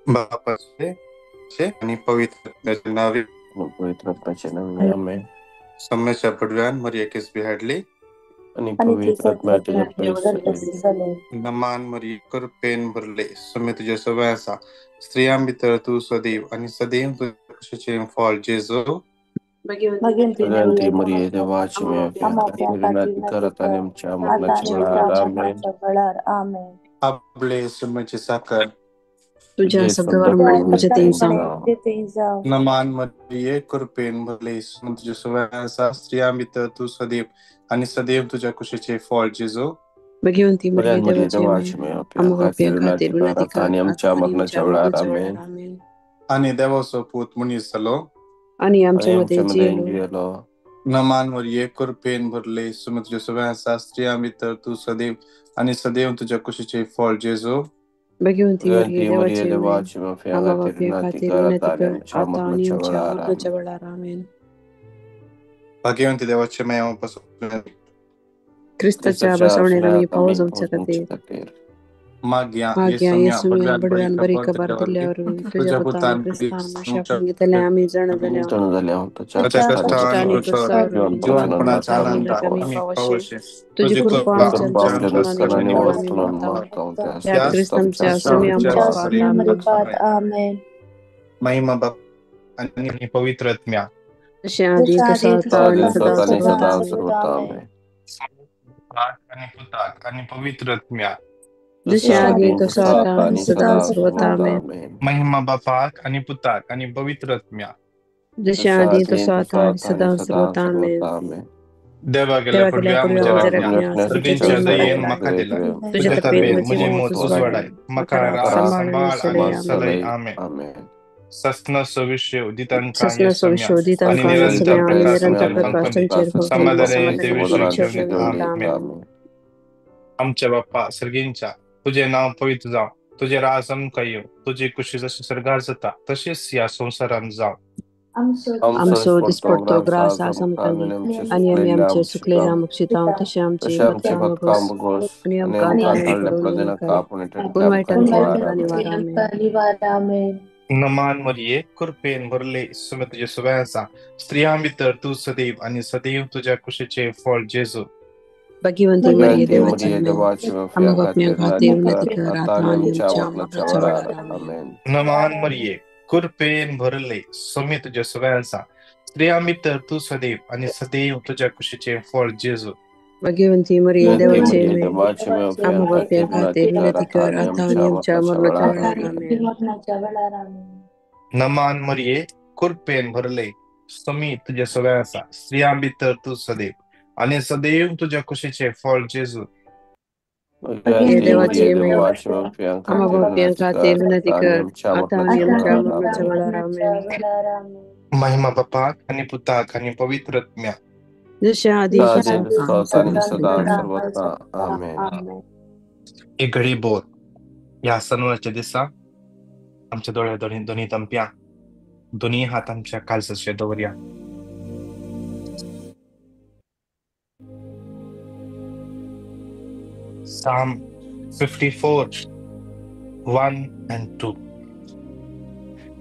बापाचे आणि पवित्र नावे पवित्रात्म्याच्या नावे आमेन. सम्याच्या पडव्यान मरिया केसबी हाडली आणि पवित्रात्म्या तुझ्या परिसर नमान मरिया कर पेन भरले सम्य तुझ्या सवयासा स्त्रियां भितर तू सदैव आणि सदैव तुझ्या कुशीचे फळ जेजो सगळ्यांती मरिये देवाची करत आणि आमच्या मरणाच्या वेळार आमेन. आपले सम्याची साखर तुझ्या शब्दावर म्हणजे नमान मरिये कर पेन भरले सम्य तुझ्या सवयासा स्त्रियां भितर तू सदैव आणि सदैव तुझ्या कुशीचे फळ जेजो भगवंती मरिये देवाची आणि आमच्या मरणाच्या वेळार आमेन. आणि देवाचो पूत मनीस जालो आणि आमच्यामध्ये जियलो नमान मरिये कर पेन भरले सम्य तुझ्या सवयासा स्त्रियां भितर तू सदैव आणि सदैव तुझ्या कुशीचे फळ जेजो भगवंती मरिये देवाची करत आणि आमच्या मरणाच्या मरणाच्या वेळार आमेन. भाग्यवंती देवाचे मायापासून ख्रिस्ताच्या बसवण्याला मी पाऊस आमच्या खातीर माग्या येसुम्या बडव्यान बरी खबर दिल्यावर तुझ्या पुतान ख्रिस्तान शापून घेतल्या आम्ही जण झाल्या तुझी कृपा महिमा बाप आणि पवित्र आत्म्या आधी तसा आणि पुताक आणि पवित्र आत्म्या आधी तसा सदा सर्वता महिमा बापाक आणि पुताक आणि पवित्र आत्म्या आधी तसा सदा सर्वता देवा गेल्या पडव्या दयेन मका दिला तुझ्या तब्येत मुझे मोत उजवाडाय मका संभाळ आणि सलई आमेन. सस्न सविष्य उदितांका आणि निरंतर आमच्या बाप्पा सर्गींच्या तुझे नाव पवित्र जाव तुझे राज अमका येऊ तुझी कुशी जशी सरगार जाता तशीच या संसारात जाव आमचो दिसपडतो ग्रास आमकांनी आणि आम्ही आमचे सुकलेल्या मुक्षिता तसे आमचे नमान मरिये कृपेन भरले सुमे तुझ्या सवयाचा स्त्रियां भितर तू सदैव आणि सदैव तुझ्या कुशीचे फळ जेजू भगवंती मरिये देवाची आम्हाला आपल्या खातीर विनंती कर आता आणि आमच्या मरणाच्या वेळार आमेन. नमान मरिये कृपेन भरले सुमे तुझ्या सवयाचा स्त्रियां भितर तू सदैव आणि सदैव तुझ्या कुशीचे फळ जेजू भगवंती मरिये देवाची आम्हाला आपल्या खातीर विनंती कर आता आणि आमच्या मरणाच्या वेळार आमेन. नमान मरिये कृपेन भरले सुमे तुझ्या सवयाचा स्त्रियां भितर तू सदैव आणि सदैव तुझ्या कुशीचे फळ जेजू देवाची आम्हाला आपल्या खातीर विनंती कर आता आणि आमच्या मरणाच्या वेळार आमेन. महिमा बापाक आणि पुताक आणि पवित्र आत्म्या आधी एक घडी बोध या सणवारच्या दिसा आमच्या डोळ्या दोन्ही तंप्या दोन्ही हात आमच्या कालसाचे दवरया. Psalm 54 1 and 2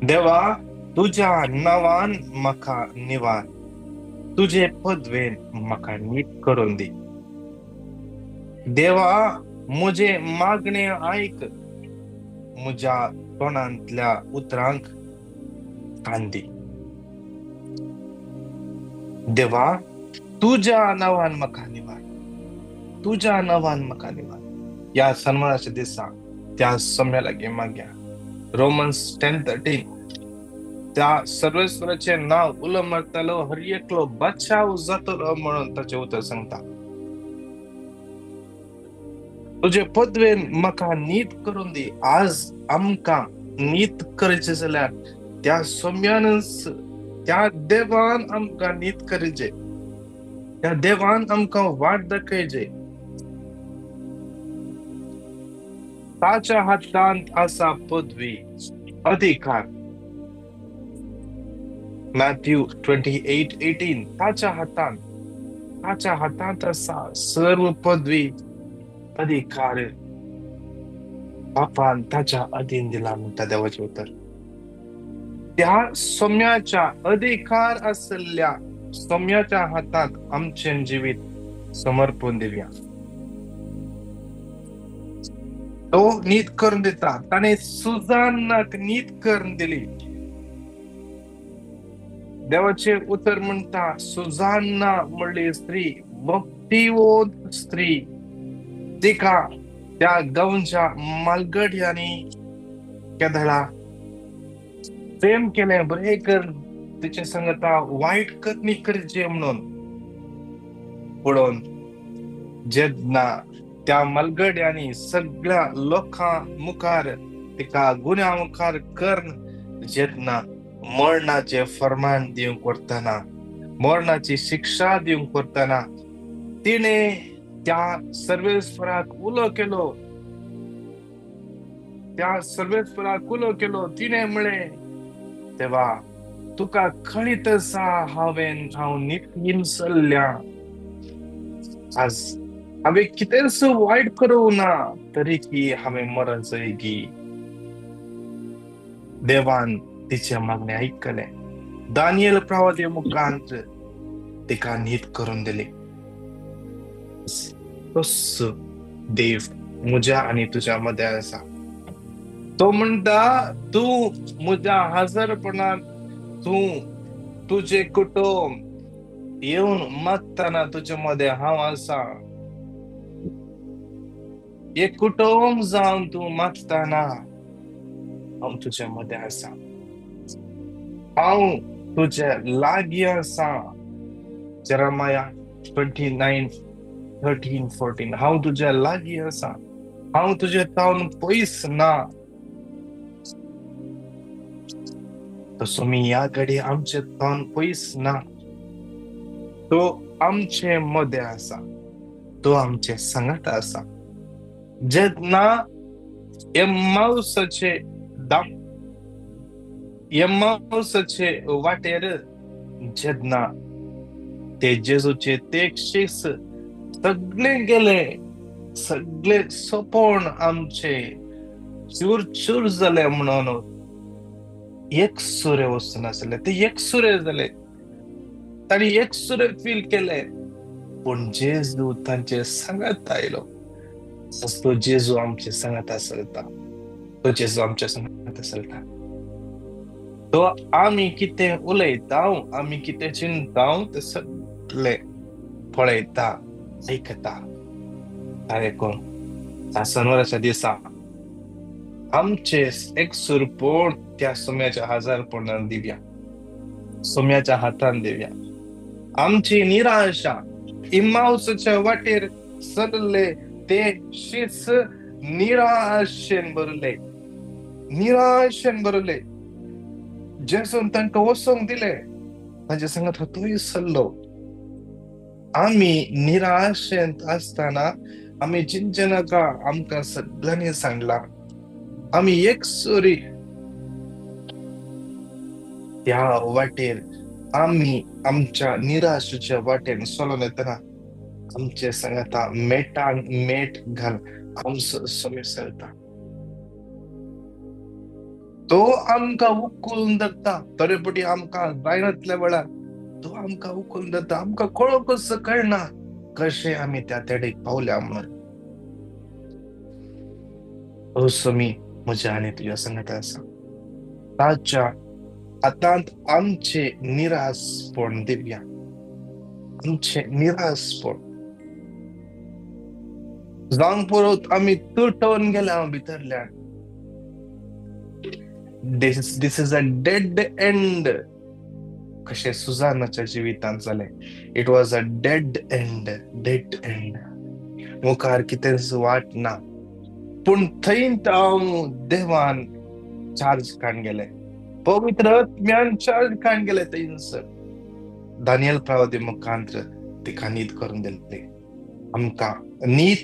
देवा तुझ्या नावान मका निवार तुझे पदवेन मका नीट करून दे. देवा मुझे मागणे ऐक मुझ्या तोंडातल्या उतरांक कांदे. देवा तुझ्या नावान मका निवार तुझ्या नावान मका निवार या सन्मानाच्या दिसा त्या सम्याला गे माग्या. रोमन्स 10:13 त्या सर्वेश्वराचे नाव उलमरतलो हर एकलो बचाव जातलो म्हणून त्याचे उत्तर सांगता. तुझे पदवेन मका नीट करून दे. आज आमका नीट करायचे जाल्यार त्या सम्यानच त्या देवान आमका नीट करायचे त्या देवान आमका वाट दाखयचे ताच्या हातांत आसा पदवी अधिकार. मॅथ्यू 28:18 ताच्या हातांत आसा सर्व पदवी अधिकार. बापान ताच्या अधीन दिला म्हणटा देवाचे उतर. त्या सोम्याच्या अधिकार असलेल्या सोम्याच्या हातात आमचे जीवित समर्पण दिव्या. तो नीत करून दिता. ताने सुजानाक नीत करून दिली. देवाचे उतर म्हणता सुजान्ना म्हणली स्त्री, भक्तिवोद स्त्री. तिका त्या गांवच्या मालगड्यानी केदळा प्रेम केले, बरे कर तिचे सांगता वाईट करणी करचे म्हणून पडून जेन्ना त्या मालगड्यानी सगळ्या लोकां मुखार तिका गुन्या मुखार कर्ण जेन्ना मरणाचे फरमान दिवंक करतना, मरणाची शिक्षा दिवंक करतना तिने त्या सर्वेस्वराक उलो केलो. त्या सर्वेस्वराक उलो केलो. तिने म्हळे तेव्हा तुका कळीत आसा हांव नितीन चल्ल्या. आज हांवें कितेंच वायट करूं ना तरी की हांवें मरण जैगी. देवान तिचे मागणे ऐकले. दानियल प्रवादी मुखांत तिका नीत करून दिली. तोच देव म्हज्या आणि तुझ्या मध्ये आसा. तो म्हणटा तू म्हज्या हजरपणान तुझे कुटुंब येऊन मागताना तुझ्या मध्ये हांव आसा. एक कुटुंब जावन तू मागताना हांव तुझ्या मध्ये आसा. हांव तुझ्या लागीं आसा. जेरेमिया 29:13-14 हांव तुझ्या लागीं आसा. हांव तुझे तावन पयस ना. तसो मी या घडी आमचे तावन पयस ना. तो आमचे मध्ये आसा. तो आमचे सांगात आसा. जेन्ना एम्माउसाचे वाटेर जेन्ना ते जेजूचे ते शिस सगळे गेले, सगळे सोपोन आमचे चूर चूर जाले म्हणून एक सुरे वचून आसले. ते एक सुरे जाले. तांणी एक सुरे फील केले. पण जेजू तांचे सांगात आयलो. तो जेजू आमचे सांगात आसलता. तो जेजू आमच्या सांगात आसलता. तो आमी कितें उलयता, आमी कितें चिंता ते सगळे पळयता, ऐकता. त्या सणवाराच्या दिसा आमचे एक सुरपोण त्या सोम्याच्या हजारपणान दिव्या, सोम्याच्या हातान दिव्या. आमची निराशा इम्माऊसच्या वाटेर सरले ते शीच निराशेन भरले. जेसून तांकां वचोंक दिले. तांचे सांगत तूंय सल्लो. आमी निराशेंत आसतना आमी चिंचे नाका, आमकां सगळ्यांनी सांगला. आमी एक सुरी त्या वाटेर आमी आमच्या निराशेच्या वाटेन चलोन येतना आमचे सांगता मेटान मेट घाल आमचो सोमी सरता. तो आमकां उखलून धरता. तरेपटी आमकां जायनातल्या वेळार तो आमकां उखलून धरता. आमकां कळोकच कळना कशें आमी त्या तेडेक पावल्या म्हणून. ओ सोमी म्हज्या आनी तुज्या सांगता आसा. ताच्या हातांत आमचे निरासपण दिव्या. आमचे निरासपण जावंक पळोवत आमी तुटोवन गेल्या भितरल्यान. This is a dead end. कशें सुजानाच्या जिवितांत जालें. It was a dead end. मुखार कितेंच वाट ना. पूण थंयत हांव देवान चार्ज काडून गेले. पवित्र आत्म्यान चार्ज काडून गेले थंयसर. दानियल प्रवादी मुखांतर तिका नीत करून दिले. आमकां नीत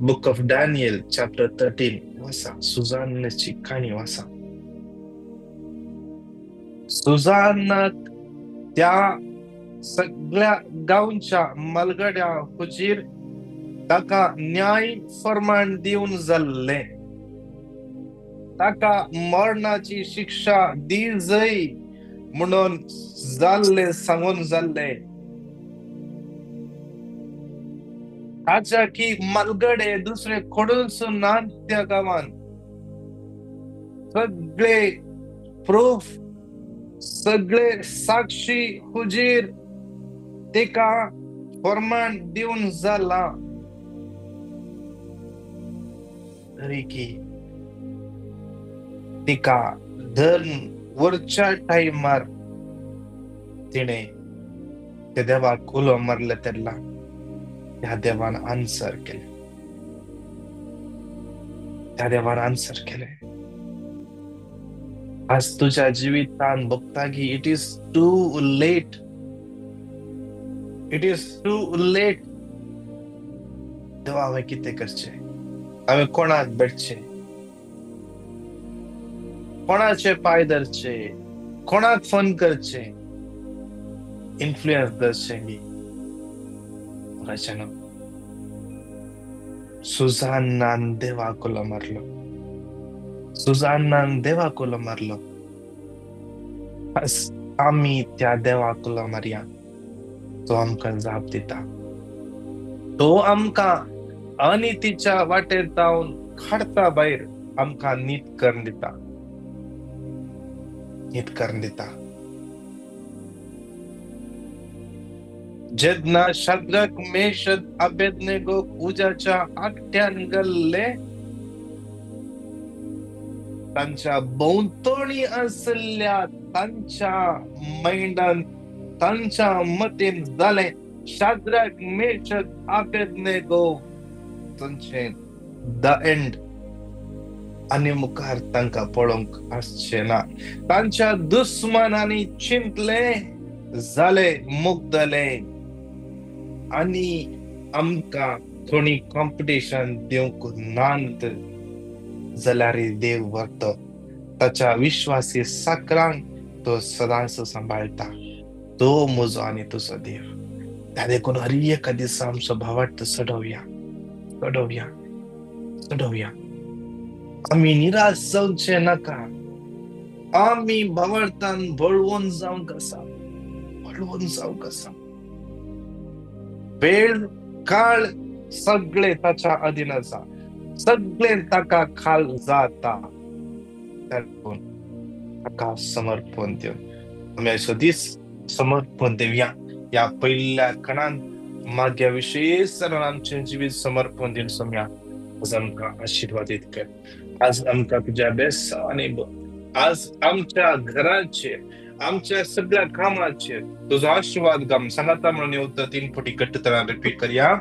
बुक ऑफ डॅनियल चॅप्टर 13 वाचा. सुजानची कहाणी वाचा. सुजानाक त्या सगळ्या गावच्या मलगड्या हुजीर ताका न्याय फरमान दिवन जाल्ले. ताका मरणाची शिक्षा दी जय म्हणून जाल्ले सांगून जाल्ले. ताच्या की मलगडे दुसरे खोडून ना त्या गावान सगळे प्रूफ, सगळे साक्षी हुजीर तेका फरमान दिवन जाला. तरी की तिका धन वरच्या टाइमार तिने त्या देवाक उलो मारले. त्याला त्या देवान आन्सर केले. त्या देवान आन्सर केले. आज तुझ्या जिवितान बघता की it is too late. It is too late. देवा हांवें कितें करचें? हांवें कोणाक भेटचें? कोणाचे पाय धरचे? कोणाक फोन करचे? इन्फ्लुएन्स धरचें गी सुजानान देवाक उलो मारलो. सुजानान देवाक उलो मारलो. आमी त्या देवाक उलो मारया. तो आमकां जाप दिता. तो आमकां अनितीच्या वाटेर जावन काडता भायर आमकां नीत करून दिता. नीत करून दिता. जेन्ना शद्रक मेशक अबेदनेगो उज्याच्या आगट्यान गेल्ले, तांच्या भोंवतणी आसल्या तांच्या माइंडान, तांच्या मतीन जालें शद्रक मेशक अबेदनेगो तांचे द एंड. आनी मुखार तांकां पळोवंक आसचें ना. तांच्या दुस्मनांनी चिंतले जाले मुग्धले. आनी आमकां कोणी कॉम्पिटिशन दिवंक नात जाल्यार देव व्हरतो. ताच्या विश्वासी साकरांक तो सदांच सांबाळटा. तो म्हजो आनी तुजो देव. त्या देखून हर एका दिसा आमचो भावार्थ चडोवया. चडोवया. चडोवया. आमी निराश जावचे नाका. आमी भावार्थान बळवून जावंक आसा. बळवून जावंक आसा. वेळ काळ सगळे ताच्या अधीन आसा. सगळे ताका खाल जाता. ताका समर्पण दिवन आमी आयचो दीस समर्पण दिवया. या पयल्या कणान माग्या विशेष आमचें जिवीत समर्पण दिवन सोम्या. आज आमकां आशिर्वादीत कर. आज आमकां तुज्या बेसांनी आज आमच्या घराचेर, आमच्या सगळ्या कामाचेर तुजो आशिर्वाद घाल. सांगाता म्हणून येवता 3 फावटी कट्टतरान रिपीट करया.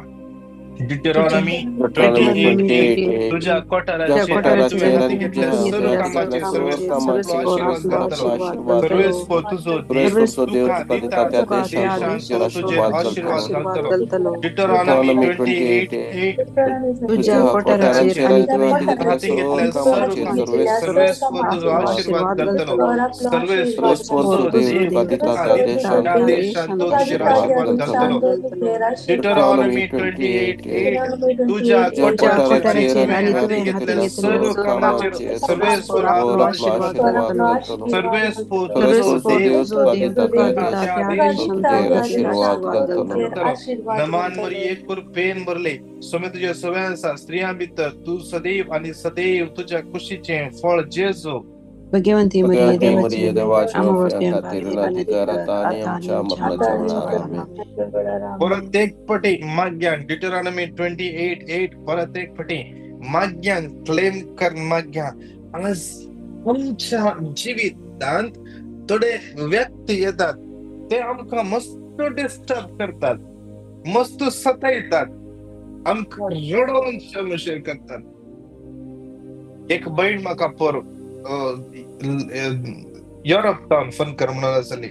डिटरॉनॉमी 28:8 तुझ्या कोठाराचेर तुवें हाती घेतल्या सर्व कामाचेर सर्वेस्व आशिर्वाद घालतलो. सर्वेस्व तुजो देव तुका दिता त्या देशांत तुजे आशिर्वाद घालतलो. डिटरॉनॉमी 28:8 तुझ्या कोठाराचेर आणि तुवें हाती घेतल्या सर्व कामाचेर सर्वेस्व तुजो आशिर्वाद घालतलो. सर्वेस्व तुजो देव तुका दिता त्या देशांत तुजे आशिर्वाद घालतलो. डिटरॉनॉमी 28:8 तुझ्या कोठाराचेर आणि तुवें घेतल्या सर्व कामाचेर सर्वेस्व तुजो आशिर्वाद घालतलो. सर्वेस्व तुजो देव तुका दिता त्या देशांत आशिर्वाद घालतलो. नमान मरी 1 कुरपेन भरले. सोमे तुझ्या सवय आसा स्त्रियां भितर. तू सदैव आणि सदैव तुझ्या कुशीचें फळ जेजो. भाग्यवंती मरिये देवाची परत एक पटी माग्यान डिटरॉनॉमी 28:8 परत एक पटी माग्यान क्लेम कर माग्या. आज आमच्या जिवितांत थोडे व्यक्ती येतात. ते आमकां मस्त डिस्टर्ब करतात, मस्त सतायतात, आमकां रडोवन शमशेर करतात. एक बहीण म्हाका पर युरोपान फोन कर म्हणून आसली.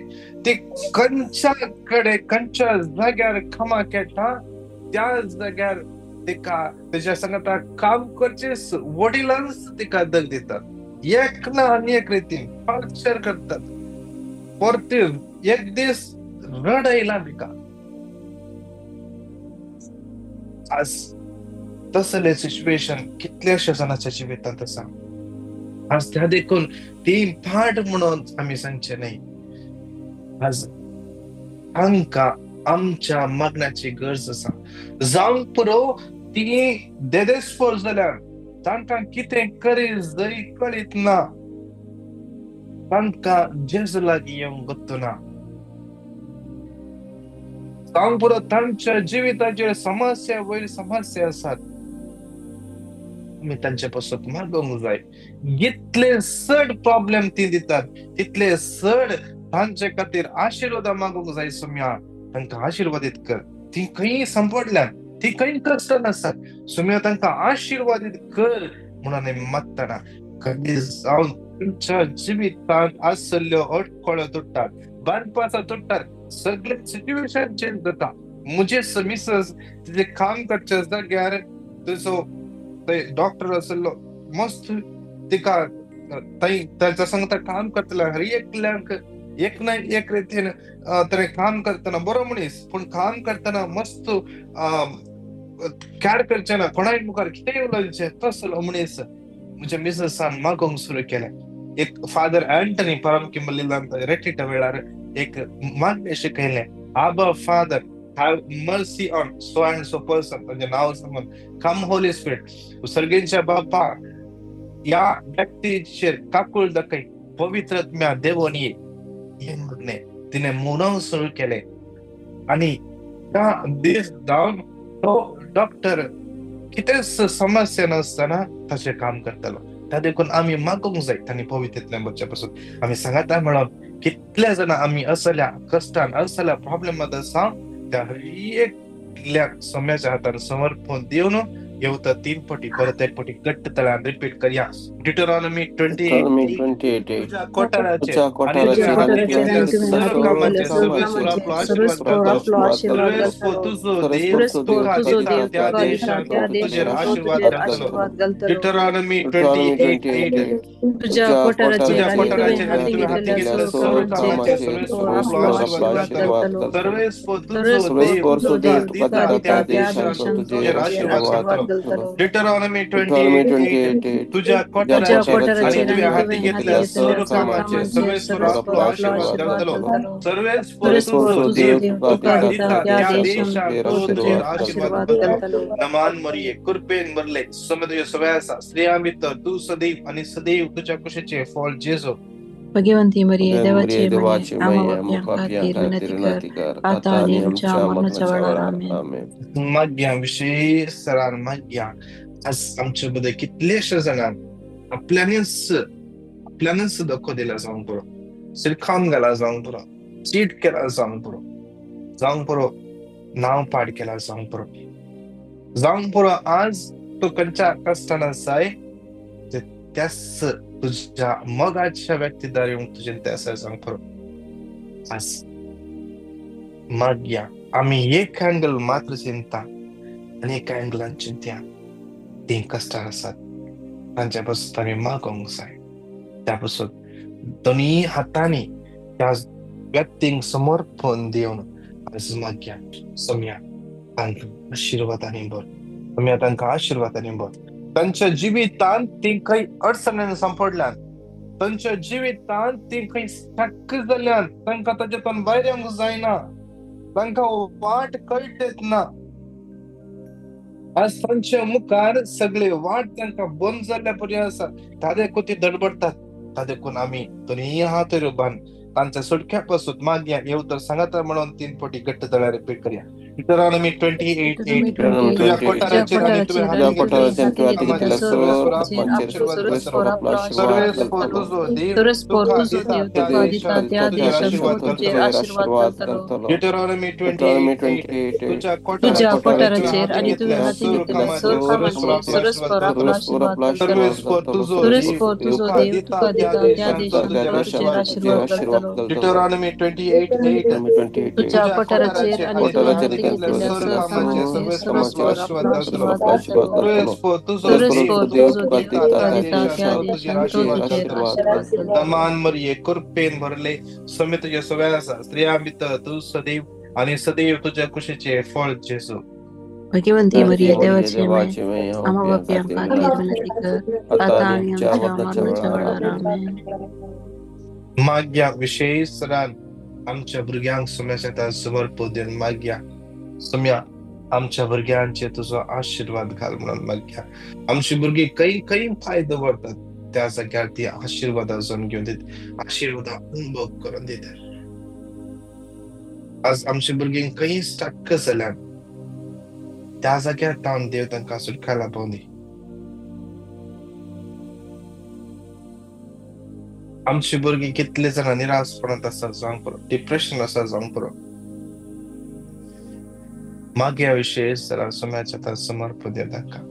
ती खंयच्या जाग्यार खमा खेळटा त्या जाग्यार तिका त्याच्या संगता काम करचे वडिलांच तिका दग देतात एक ना आणि एक रीतीन टॉर्चर करतात परते एक दिवस रडायला तिका आज तसले सिच्युएशन कितल्याशा जणांच्या जिवितात असा आज त्या देखून ती फाट म्हणून आम्ही सांगचे नाही आज तांका आमच्या मागण्याची गरज असा जावंक पुरो ती देदेस्फोर जाल्यार तांकां कितें करी जरी कळीत ना तांकां जेजू लागीं येवंक गत्तो ना जावंक पुरो तांच्या जिविताचेर समस्या वयर समस्या आसात आमी तांचे पासून मागोवंक जाय जितले चड प्रॉब्लेम ती दितात तितले चड तांचे खातीर आशिर्वाद मागूंक जाय सुम्या तांकां आशिर्वादीत कर ती खंय संपडल्यान ती खंय कश्टान आसात सुम्या तांकां आशिर्वादीत कर म्हणून आमी मागतना कधी जावन तुमच्या जिवितांत आसल्ल्यो अडखळ्यो तुटतात बांदपाचो तुटतात सगळे सिच्युएशन चेंज जाता मुझे मिसेस तिचे काम करचे जाग्यार तुजो डॉक्टर आसलो मस्त तिका ताच्या सांगता काम करतला एकल्यांक एक ना एक रीतीन तरी काम करताना बरो मनीस पण काम करताना मस्त कॅर करचे ना कोणाय मुखार कितेंय उलयचे तसलो मनीस म्हणजे मिसेसान मागोवंक सुरू केलें एक फादर अँटनी परम किंबर्लींत रेटीच्या वेळार एक मागणें शिकयलें आबा father have mercy on so and so person म्हणजे नाव सांगून come holy spirit सर्गेंच्या बापा या व्यक्तीचेर काकूळ दाखय पवित्रत्म्या देवून ये हे मागणे तिने म्हणूंक सुरू केले आणि त्या दीस जावन तो डॉक्टर कितेंच समस्या नासतना ताचें काम करतलो त्या देखून आमी मागोवंक जाय तांणी पवित्रत्म्या बच्च्या पासून आमी सांगता म्हणून कितले जाणां आमी असल्या कश्टान असल्या प्रॉब्लेमांत आसा त्या एकल्या सम्याच्या हातान समर्पण देऊन येवता 3 पटी परत 1 पटी घट्ट तळ्यान रिपीट करया डिटरॉनॉमी 28 तुझ्या कोठाराचेर आणि तुझ्या हातींतल्या सर्व कामांचेर सर्वेस्वर आपलो आशीर्वाद घालतलो तुजो देव तुका दिता त्या देशांत तुजेर आशीर्वाद घालतलो डिटरॉनॉमी 28 तुझ्या कोठाराचेर आणि तुझ्या हाती घेतल्या सर्व कामांचेर सर्वेस्वर आपलो आशीर्वाद घालतलो सर्वेस्वर तुजो देव तुका दिता त्या देशांत तुजेर आशीर्वाद घालतलो डिटरॉनॉमी 28 तुझ्या कोठाराचेर आणि तुझ्या हाती घेतल्या सर्व कामांचेर सर्वेस्वर आपलो आशीर्वाद घालतलो सर्वेस्वर तुजो देव तुका दिता त्या देशांत तुजेर आशीर्वाद घालतलो नमान मरिये कृपेन भरले समदय सवयासा श्रेया मित्र तू सदैव आणि सदैव तुझ्या कुशीचे फळ जेजो भगवंती मरिये देवाची माया खातीर कर आता आणि आमच्या मरणाच्या वेळार आमेन माग्या विशेष सरान माग्या आज आमच्या मध्ये कितलेशे जाणां आपल्यानच धक्को दिला जावंक पुरो सिरखाम घाला जावंक पुरो चीट केला जावंक पुरो नाव पाड केला जावंक पुरो आज तो खंयच्या कश्टान आसाय त्यास तुझ्या मगाच्या व्यक्तीदार येऊन तुझे त्यास जावंक पुरो आज माग्या आम्ही एक अँगल मात्र चिंता आणि एका अँगलान चिंत्या तीन कष्टार आसात तांच्यापासून आम्ही मागोवंक जाय त्यापासून दोन्ही हातांनी त्या व्यक्तींक समर्पण दिवन आज माग्या सम्या तांकां आशिर्वादांनी भर सम्या तांकां आशिर्वादांनी भर तांच्या जिवितांत ती खंय अडचणीन सांपडल्यान तांच्या जिवितांत ती खंय स्टक जाल्यान तांकां ताजेतून भायर येवंक जायना तांकां वाट कळटेत ना आज तांच्या मुखार सगळे वाट तांकां बंद जाल्ल्या परी आसा त्या देखून ती धडपडतात त्या देखून आमी दोनी हात उबान तांच्या सुटक्या पासून मागया येवतर सांगाता म्हणून 3 पटी घट्ट तळ्यार रिपीट करया डिटरॉनॉमी 28 तुझ्या कोठाराचेर आणि तुझ्या हाती डिटरॉनॉमी 28 तुझ्या कोठाराचेर आणि तुझ्या हाती घेतलेल्या सर्व कामांचे सर्वेस्वर आपला आशीर्वाद तुझो देव तुका दिता त्या देशांत आशीर्वाद घालतलो डिटरॉनॉमी 28 तुझ्या कोठाराचेर आणि तुझ्या हाती घेतल्या स्वरूपामाचे सर्व कामाचे आशीर्वाद आशीर्वाद जातलो. जातलो. तुझो तुझो देव देव तुझो दिता दिता त्या देशात देशात तुझे तुझे आशीर्वाद आशीर्वाद जातलो. जातलो. नमान मरिये कृपेन भरले समेत तुझ्या सगळ्या स्त्रियांबित तू सदैव आणि सदैव तुझ्या कुशीचे फळ जेसू. भगवंती मरिये देवाचे मैं देवाचे मैं आम्हा बापियां खातीर विनंती कर आता आणि आमच्या मरणाच्या वेळार आमेन. माग्या विशेष सरान आमच्या भुरग्यांक सुम्याच्या समर्पण देऊन माग्या सुम्या आमच्या भुरग्यांचे तुझो आशीर्वाद घाल म्हणून माग्या. आमची भुरगी काही फायदे वाटतात त्या जाग्यार ती आशीर्वाद अजून घेऊन देत आशीर्वाद अनुभव करून देतात. आज आमची भुरगी काही स्टक्क जाल्यार त्या जाग्यार तावन देव तांकां सुटकारा पावली. आमची भुरगी कितले जाणां निराशपणांत आसा जावंक पुरो, डिप्रेशन आसा जावंक पुरो, माग्या विशेष जरा सुम्याच्या समर्पण दे तांकां.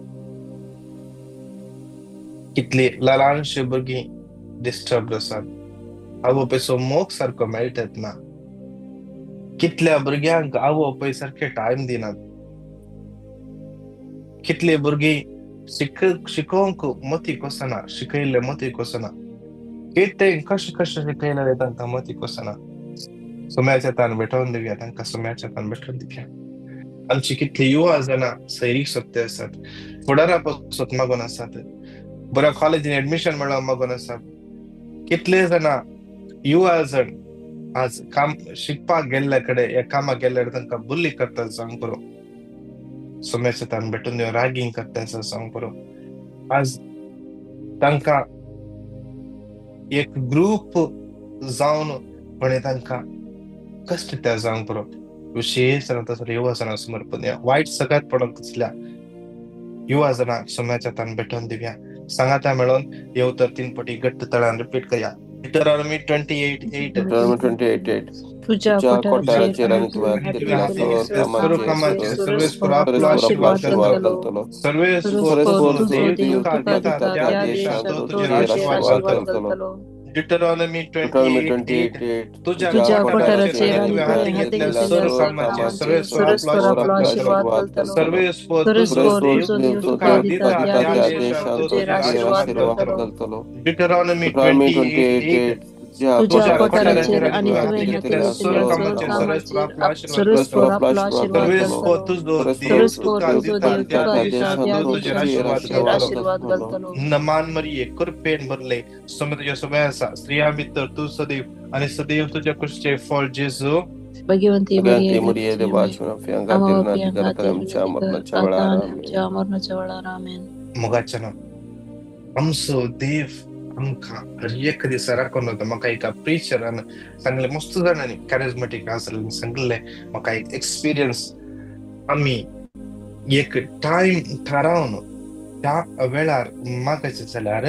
कितली ल्हानशी भुरगीं डिस्टर्ब आसात, आवय बापायचो मोग सारको मेळटात ना. कितल्या भुरग्यांक आवय बापाय सारके टायम दिनात. कितले भुरगीं शिकोवंक मती कोसना, शिकयले मती कोसना. कितें कशें शिकयलें तांकां मती कोसना. सुम्याच्या तान भेटोवन दिवया तांकां, सुम्याच्या तान भेटोवन दिवया. आमची कितली युवा जाणां सैरीक सोदते आसात, फुडारा पासून मागून आसात, बऱ्या कॉलेजीन ऍडमिशन मेळोवंक मागून आसात. कितले जाणां युवा जण आज काम शिकपाक गेल्ल्या कडेन या कामाक गेल्ल्या तांकां बुल्ली करतात जावंक पुरो. सुम्याच्या तान भेटून दिवया, रॅगिंग करता आसा जावंक पुरो. आज तांकां एक ग्रुप जावन म्हणे तांकां कष्ट त्या जावंक पुरो. विशेष युवा जाणां समर्पण दिवया. वायट सगळ्यात पडून कसल्या युवा जाणां सुम्याच्या तान भेटोवन दिवया. सांगाता मेळोन येवतर 3 पटी घट्ट तळान रिपीट करया. Deuteronomy 28:8 तुझ्या कोठाराचेर आणि तुवें केलेल्या सर्व कामाचेर सर्व आपलो आशीर्वाद घालतलो. सर्व तुझो देव तुका दिता त्या देशात तुझेर आशीर्वाद घालतलो. Deuteronomy 28:8 तुझ्या कोठाराचेर आणि तुवें तुवें हाती घेतलेल्या सर्व कामाचेर सर्व आपलो आशीर्वाद घालतलो. तुझो देव तुका तुका दिता त्या देशात तुझेर आशीर्वाद घालतलो. Deuteronomy 28:8 तुझ्या कोठाराचेर आणि तुवें घेतलेल्या सर्व कामाचेर सर्वस्वर आपलो आशीर्वाद घालतलो. नमान मरिये कृपेन भरले समुद्राच्या सगळ्या आसा स्त्रिया भितर तू सदैव आणि सदैव तुझ्या कुशीचे फळ जेजू. भगवंती मरिये देवाचे आमच्या मरणाच्या वेळार आमेन. मोगाच्या आमचो देव आमकां हर एक दिसा राखून वता. म्हाका एका प्रिचरान सांगले, मस्त जाणांनी कॅरिझमॅटीक आसले, सांगले म्हाका एक एक्सपिरियन्स. आमी एक टायम थारावन त्या वेळार मागचे जाल्यार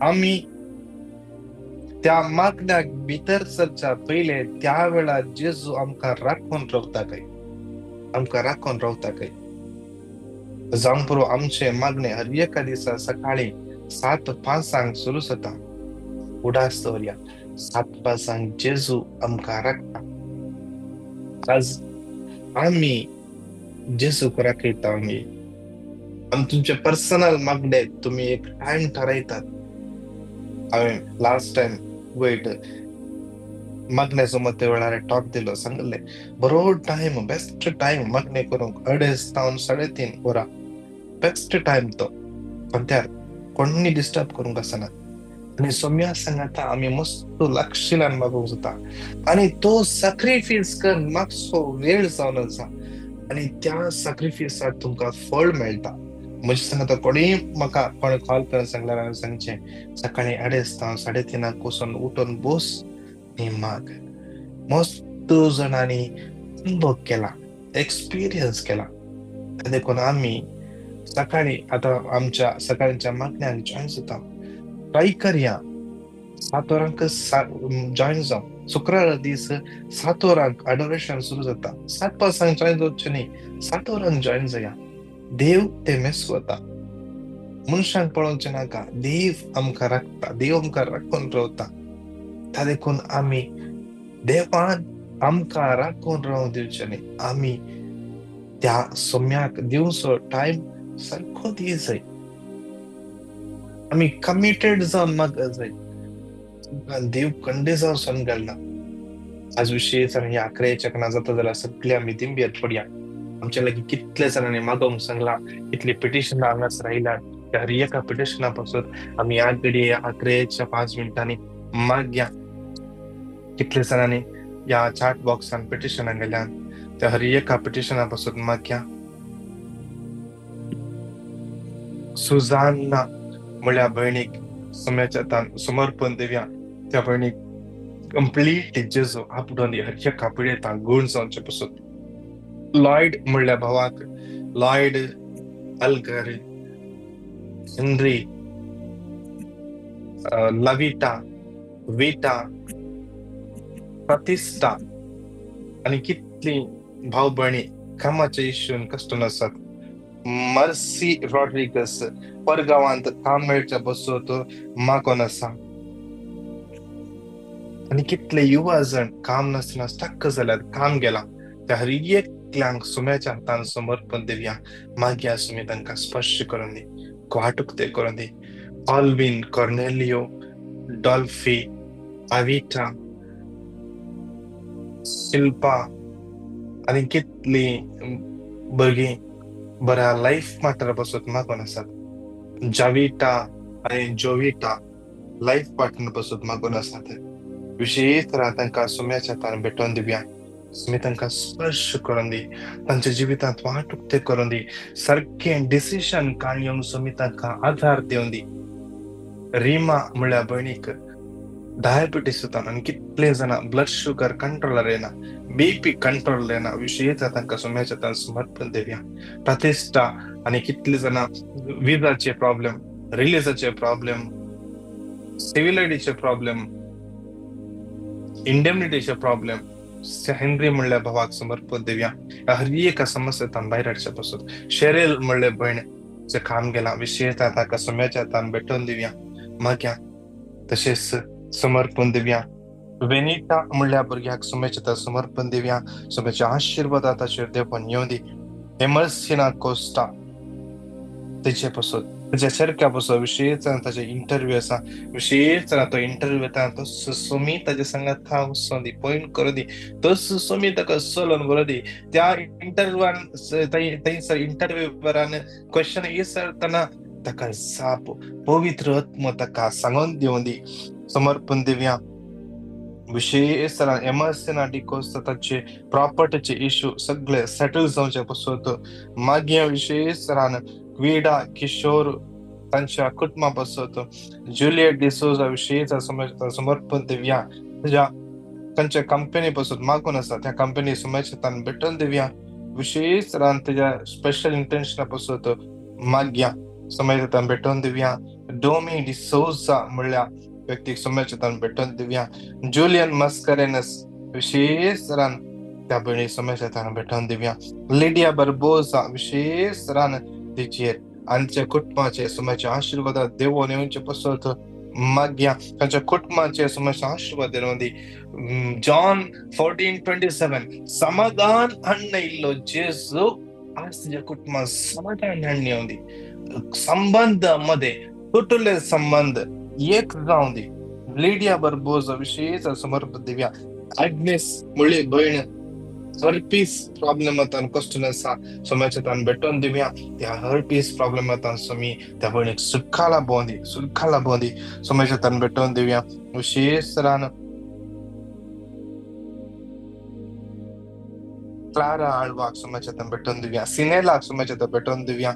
आमी त्या मागण्याक भितर सरच्या पयले त्या वेळार जेजू आमकां राखून रावता काय, आमकां राखून रावता काय. जावंक पुरो आमचे मागणे हर एका दिसा सकाळी 7:05 सुरू जाता. उडास दवरया 7:05 जेजू आमकां राखता. आज आमी जेजूक राखयता. आमी तुमचे पर्सनल मागणे तुम्ही एक टाइम ठरयतात. हांवें लास्ट टाइम वयट मागण्याचो मते वेळार टॉक दिलो, सांगले बरो टाइम, बेस्ट टाइम मागणे करूंक 2:30 तावन 3:30 वरां बेस्ट टाइम तो. पण त्यार कोणी डिस्टर्ब करूंक आसना. आणि सोम्या सांगता आमी मस्त लक्षिलान मागूंक जाता. आणि तो सॅक्रिफायस कर मातसो वेळ जावन आसा आणि त्या सॅक्रिफायसाक तुमकां फळ मेळटा. म्हणजे सांगता कोणी म्हाका कोणी कॉल करून सांगल्यार हांवें सांगचे सकाळी 2:30 तावन 3:30 वचून उठून बस नी माग. मस्त जाणांनी अनुभव केला, एक्सपिरियन्स केला. देखून आमी सकाळी आता आमच्या सकाळच्या मागण्यांक जॉईन जाता. ट्राय करया 7 वरांक जॉईन जावं. शुक्रार दीस 7 वरांक अडोरेशन सुरू जाता. 7:05 जॉईन जावचे न्ही, 7 वरांक जॉईन जाया. देव ते मेसवता, मनशांक पळोवचे नाका. देव आमकां राखता, देव आमकां राखून रावता. त्या देखून आमी देवान आमकां राखून रावूं दिवचें न्ही. आमी त्या सोम्याक दिवचो टायम सारको दी जाय. आमी कमिटेड जावन मागता जाय. देव कंडे जावन समजला. आज विशेष ह्या क्रियेच्या जाता जाल्यार सगळे आमी दिंब्यात पडया. आमच्या लागीं कितले जाणांनी मागोवंक सांगला, कितली पिटिशनां हांगाच रायल्यात. त्या हर एका पिटिशना पासून आमी ह्या घडये ह्या क्रियेच्या 5 मिनटांनी मागया. कितले जाणांनी ह्या चॅट बॉक्सान पिटिशनां गेल्यात. त्या हर एका पिटिशना पासून मागया. सुजान्ना म्हळ्या भयणीक सोम्याच्या हातान समर्पण दिवया. त्या भयणीक कंप्लीट जेजू आपडून दी. हर एका पिडेतां गुण जावचे पासून. लॉयड म्हणल्या भावाक, लॉयड, अल्गर, हेनरी, लविटा, विटा, प्रतिष्ठा आणि कितली भाव भयणी कामाच्या इश्यून कश्टून आसात. मर्सी रॉड्रिगस परगांवांत काम मेळच्या बसत मागोन आसा. आणि कितले युवा जण काम नासतना स्टक्क जाल्यात, काम गेला. त्या हर एकल्यांक सुम्याच्या हातान समर्पण दिवया. मागया सुमी तांकां स्पर्श करून दी, वाटुकते करून दी. ऑल्विन, कॉर्नेलियो, डॉल्फी, आविटा, शिल्पा आणि कितली भुरगीं बऱ्या लाईफ पार्टनर पासून मागोन आसात. जाविटा आणि जोविटा लाईफ पार्टनर पासून मागोन आसात. विशेष तरा तांकां सुम्याच्या हातान भेटोवन दिवया. सुमी तांकां स्पर्श करून दी. तांच्या जिवितांत वाटुकते करून दी. सारकें डिसिशन काडून सुमी तांकां आधार दिवन दी. रिमा म्हळ्या भयणीक डायबिटीस जाता आणि कितले जाणां ब्लड शुगर कंट्रोलर येना, बीपी कंट्रोल येना. विशेष तांकां सुम्याच्या हातान समर्पण दिवया. प्रतिष्ठा आणि कितले जाणां विजाचे प्रॉब्लेम, रिलीजाचे प्रॉब्लेम, सिव्हिलिटीचे प्रॉब्लेम, इंडेमनिटीचे प्रॉब्लेम. हेनरी म्हणल्या भावाक समर्पण दिवया. हर एका समस्येतान भायर हाडच्या पासून. शेरेल म्हणले भयण जे काम गेला, विशेष तांकां सुम्याच्या हातान भेटोवन दिवया. मागया तशेंच समर्पण दिवया. वेनिटा म्हणल्या भुरग्याक सुम्याच्या हातान समर्पण दिवया. सुम्याच्या आशीर्वादा ताचेर देवून येवं दी. एमर्सिना कोस्टा तेचे पासून, तेच्या चेडक्या पासून विशेष ताचे इंटरव्यू आसा. विशेष तो इंटरव्यू येता तो सुमी ताचे सांगात था वचून दी, पॉइंट करून दी. तस सुमी ताका चलोवन बरो दी. त्या इंटरव्यूआन थंयसर इंटरव्यूवरान क्वेश्चन विचारतना ताका जाप पवित्र आत्मा ताका सांगून दिवं दी. समर्पण दिवया. विशेष तरान एमर्सिना डिकोस्टा ताचे प्रॉपर्टीचे इश्यू सगळे सेटल जावचे पासून मागया. विशेष तरान क्विडा किशोर तांच्या कुटुंबा पासून जुलियट डिसोजा विशेष समर्पण दिवया. तांच्या कंपनी पासून मागून आसा त्या कंपनी सुम्याच्या हातान भेटोवन दिवया. विशेष तरान तेज्या स्पेशल इंटेन्शना पासून मागया सुम्याच्या हातान भेटोवन दिवया. डोमी डिसोजा म्हणल्या व्यक्तीक सुम्याच्या हातान भेटोवन दिवया. जुलियन मस्करेनस विशेष तरान त्या भयणी सुम्याच्या हातान भेटोवन दिवया. लिडिया बर्बोजा विशेष तरान तिचेर आनी त्या कुटुंबाचे सुम्याचे आशीर्वाद देवून येवचे पासून मागया. तांच्या कुटुंबाचे सुम्याचे आशीर्वाद देवून दी. जॉन 14:27 समाधान हाडून इल्लो जेजू आज तुझ्या कुटुंबात समाधान हाडून येवं दी. संबंध मध्ये तुटले संबंध एक जावं दी. लिडिया बर्बोजा विशेष समर्पण दिवया. ॲग्नेस मुळे भयण हर्पीस प्रॉब्लेमांतल्यान कश्ट आसा सुम्याच्या हातान भेटोवन दिवया. त्या हर्पीस प्रॉब्लेमांतल्यान सुमी त्या भयणीक सुखाला लाभोवन दी, सुखाला लाभोवन दी. सुम्याच्या हातान भेटोवन दिवया. विशेष तरान क्लारा आळवाक सुम्याच्या हातान भेटोवन दिवया. सिनेलाक सुम्याच्या हातान भेटोवन दिवया.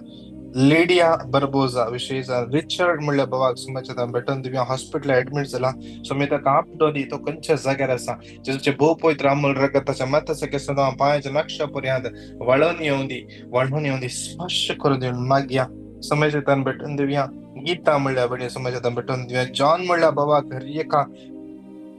लिडिया बर्बोजा विशेष रिचर्ड म्हणल्या भावाक सुम्याच्या हातान भेटोवन दिवया. हॉस्पिटल ऍडमिट जाला. सुमी ताका आपडो दी. तो खंयच्या जाग्यार आसा. जेजूचे भोव पवित्र अमूल रगताच्या माथ्याच्या केसां पांयाच्या नक्षा पर्यंत वळोवन येवं दी, वाढून येवं दी. स्पर्श करून दिवन मागया. सुम्याच्या हातान भेटोवन दिवया. गीता म्हणल्या भयणी सुम्याच्या हातान भेटोवन दिवया. जॉन म्हणल्या भावाक हर एका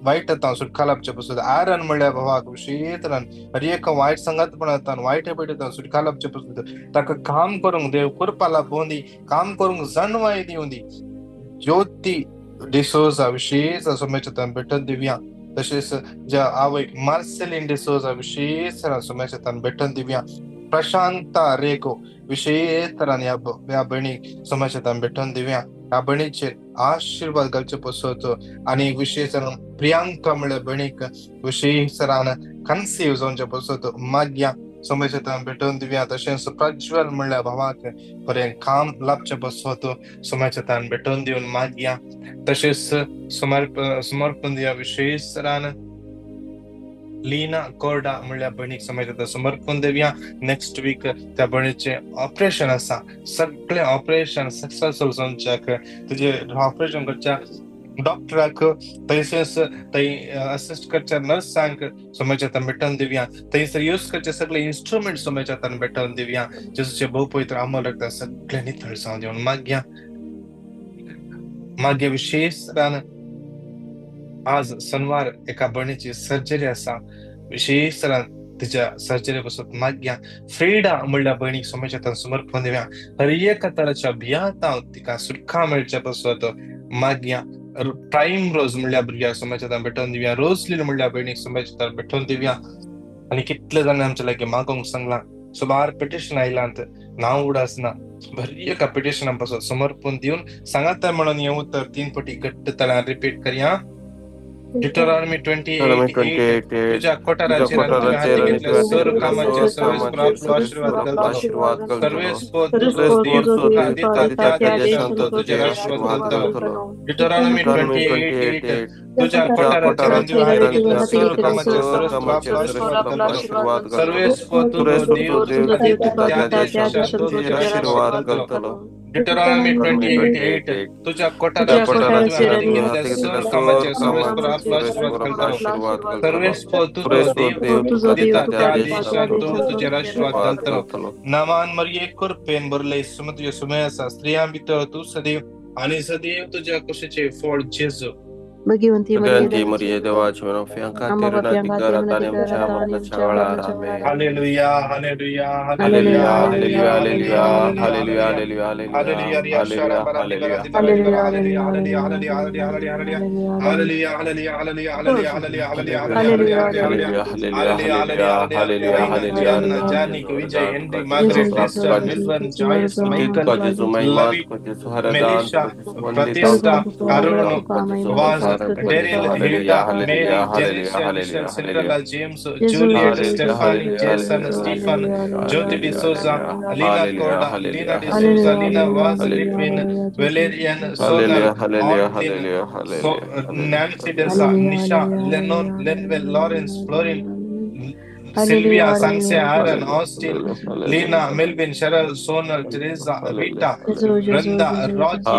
वाईट हातान सुटका लाभचे पासून. आरन म्हणल्या भावाक विशेष तरान हर एका वायट संगतपणांतल्यान वायट हेबिटांतल्यान सुटका लाभचे पासून ताका काम करूंक देव कृपा लाभोवन दी. काम करूंक जाणवाय दिवं दी. ज्योती डिसोजा विशेष सुम्याच्या हातान भेटोवन दिवया. तसेच ज्या आवयक मार्सेलिन डिसोजा विशेष तरान सोम्याशेतान भेटून दिव्या प्रशांता रेगो विशेष तरान या बहिणीक सोम्याशेतान भेटून दिव्या ह्या बहिणीचे आशीर्वाद घालचे पसोतो आणि विशेष तरान प्रियांका म्हणल्या बहिणीक विशेष तरान कन्सीव जावचे पसोतो माग्या सोम्याशेतान भेटून दिव्या तशेंच प्रज्वल म्हणल्या भावाक पर्यंत काम लाभचे पसोतो सोम्याशेतान भेटून दिवन माग्या तसेच समर्पण दिया विशेष तरान लीना कोरडा म्हणल्या बहिणीक समाजात समर्पण देऊया नेक्स्ट वीक त्या बहिणीचे ऑपरेशन असा सगळे ऑपरेशन सक्सेसफुल जावच्याक तुझे ऑपरेशन करच्या डॉक्टराक तैसेच तै असिस्ट करच्या नर्सांक समाजात भेटून दिव्या थंयसर यूज करचे सगळे इन्स्ट्रुमेंट समाजात भेटून दिव्या जेसूचे भोव पवित्र अमल रक्त सगळे नितळ जावन दिवन माग्या विशेष तरान आज शनिवार एका बहिणीची सर्जरी असा विशेष तरान तिच्या सर्जरी पासून माग्या फ्रीडा म्हणल्या बहिणीक समाजात समर्पण दिव्या हर एक तराच्या भियाता तिका सुटका मेळच्या पासून माग्या प्राईम रोज म्हणल्या भुरग्याक समाजात भेटून दिव्या रोजलीन म्हणल्या बहिणीक समाजात भेटून दिव्या आणि कितले जण आमच्या लागे मागोंक सांगला सुमार पिटिशन आयलांत नाव उडासना भरी एका पिटिशना पासून समर्पण दिवन सांगात म्हणून येऊ तर 3 पटी घट्ट तळ्यान रिपीट करूया Deuteronomy 28:8 तुझ्या कोठाराचे तुझ्या हाती घेतल्या सर्व कामाचे सर्व प्राप्त आशीर्वाद घालतो सर्वेस तुझे आशीर्वाद घालतो Deuteronomy 28:8 तुझ्या कोठाराचे तुझ्या हाती घेतल्या सर्व कामाचे सर्व प्राप्त आशीर्वाद सर्वेस तुझे आशीर्वाद घालतो Deuteronomy 28:8 तुझ्या कोठाराचे हाती घेतल्या सर्व कामाचे सर्व प्राप्त सर्वेस तुझे आशीर्वाद घालतो नामान मरिये कुरपेन बरले तुझे सुमेसा स्त्रियां भितर तू सदैव आणि सदैव तुझ्या कुशीचे फळ जेजू Bagi Maria devaci meno fiancati rinati Hallelujah, hallelujah, Hallelujah, hallelujah, hallelujah, hallelujah, Daryl, Hilda, Mary, Jenny, Cinderella, James, Juliet, Stephanie, Jason, Stephen, Jyoti D'Souza, Lina Corda, Lina D'Souza, Lina Vaz, Lipin, Valerian, Sonal, Nancy Dessa, Nisha, Lennon, Lenwell, Lawrence, Florin, Sylvia, Sanse, Aaron, Austin, Lina, Melvin, Cheryl, Sonal, Teresa, Rita, Brenda, Rocky,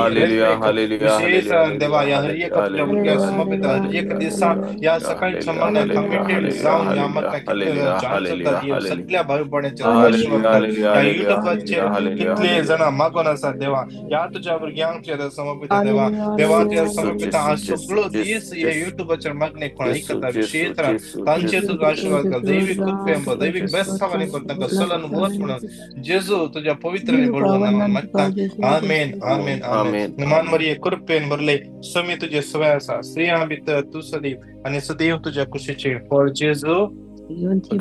विशेष देवा या हर एक आपल्या मुलग्या समर्पित हर एक दिवसा या सकाळी प्रमाणे कमिटेड जाऊन या मक्का जायचं सगळ्या भाई बहिणींचे आशीर्वाद या युट्यूबचे कितले जण मागून असतात देवा या तुझ्या भुरग्यांचे समर्पित देवा देवा त्या समर्पित आज सगळं दिवस या युट्यूबच्या मागणे कोण ऐकता विशेष तांचे तुझा आशीर्वाद कर दैविक कृपा दैविक बेस्तावानी करता सलन वच म्हणून जेजू तुझ्या पवित्र बोलवून मागता आमेन आमेन आमेन मान मरिये कृपेन बरले समी तुझे सवय असा स्त्रिया भितर तू सदैव आणि सदैव तुझ्या कुशीचे फळ जेजू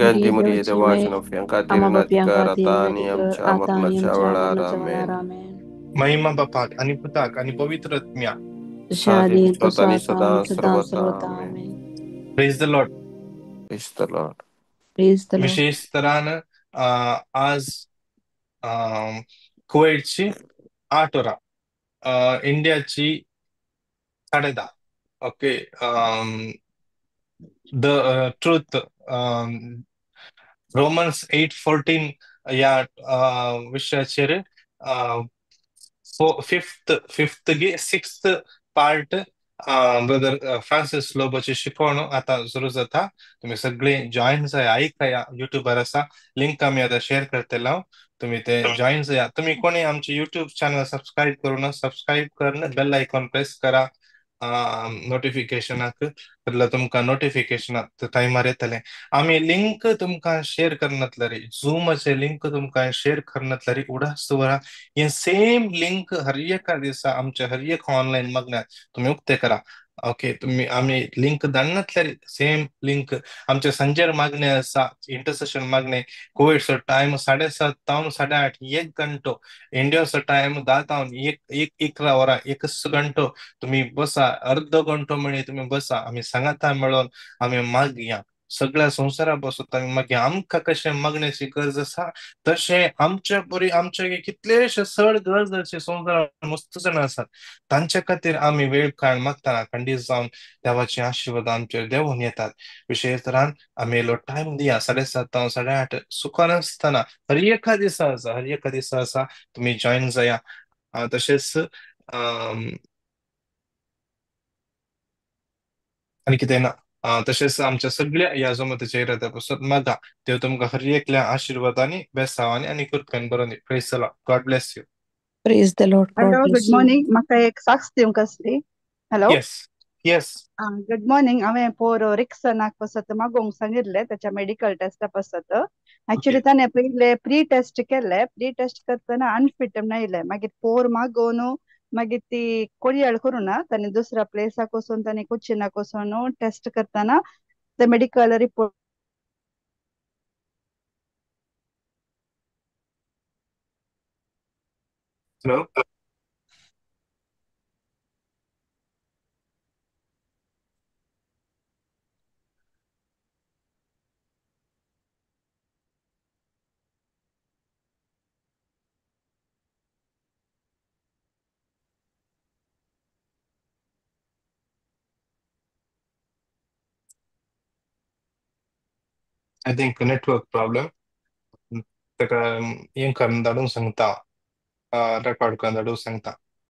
Ganti Maria devaci meno fiancati rinati caratani amcia amornacia velara amen महिमा बापाक आणि पुताक आणि पवित्र आत्म्या Shadi Sotani sada Sada sarvata Amen. Praise the Lord Praise the Lord. Praise the Lord. विशेष तरान आज कुवेतची 8 वरा इंडियाची 10:30 ओके द ट्रूथ रोमन्स 8:14 या विषयाचेर फिफ्थ गे 6th part brother Francis लोबोचे शिकवणं आता सुरू जाता तुम्ही सगळे जॉईन जाय ऐकया युट्यूबर असा लिंक आम्ही आता शेअर करतेला तुम्ही ते जॉईन जाया तुम्ही कोणी आमचे युट्यूब चॅनल सबस्क्राईब करून सबस्क्राईब करून बेल आयकॉन प्रेस करा नोटिफिकेशनाक त्यातलं तुमका नोटिफिकेशन टायमार येतले आम्ही लिंक तुमका शेअर करनातलरी झूमचे लिंक तुमका शेअर करनातलरी उडास वरा हे सेम लिंक हर एका दिवसा आमच्या हर एक ऑनलाईन मगण्यात तुम्ही उक्ते करा ओके, तुम्ही आम्ही लिंक धाडनातले सेम लिंक आमच्या संजय मागणे असा इंटरसेशन मागणे कोविडचा टाइम 7:30 तावन 8:30 1 घंटो इंडियाचा टाइम 10 तावन 11 वरा 1 घंटो तुम्ही बसा अर्ध घंटो म्हणे तुम्ही बसा आम्ही सांगता मिळून आम्ही मागया सगळ्या संसारा बसत आम्ही मागे आमका कशे मागण्याची गरज असा तसे आमच्या बरी आमच्या कितलेशे सड गरजेचे संसार मस्त जण असतात तांच्या खातीर आम्ही वेळ काळ मागताना खंडीत जाऊन देवाचे आशीर्वाद आमचेर देवून येतात विशेष तरान आम्ही येलो टाइम दिया 7:30 तावन 8:30 सुखान असताना हर एका दिसा असा तुम्ही जॉईन जाया तशेंच आणि कितें ना तशेंच आमच्या सगळ्या या जमताच्या येरादापासून मागा देव तुमकां हर एकल्या आशीर्वादांनी बेसावांनी आणि कुर्कन बरोनी praise the Lord God bless you Praise the Lord. God hello, bless good you. Morning. म्हाका एक साक्ष दिवंक आसली. Hello, yes yes good morning. हांवें पोर रिक्सनाक पासत मागोवंक सांगिल्लें त्याच्या मेडिकल टेस्टा पासत. ऍक्च्युली ताणें पयले प्री टेस्ट केले. प्री टेस्ट करतना अनफिट म्हणून येयलें. मागीर पोर मागोवन मागीर ती कोरियर करूं ना ताणें दुसऱ्या प्लेसाक वचून ताणें कोचिनाक वचून टेस्ट करतना ते medical report hello I think network problem ताका हें करून धाडूंक सांगता रेकॉर्ड करून धाडूंक सांगता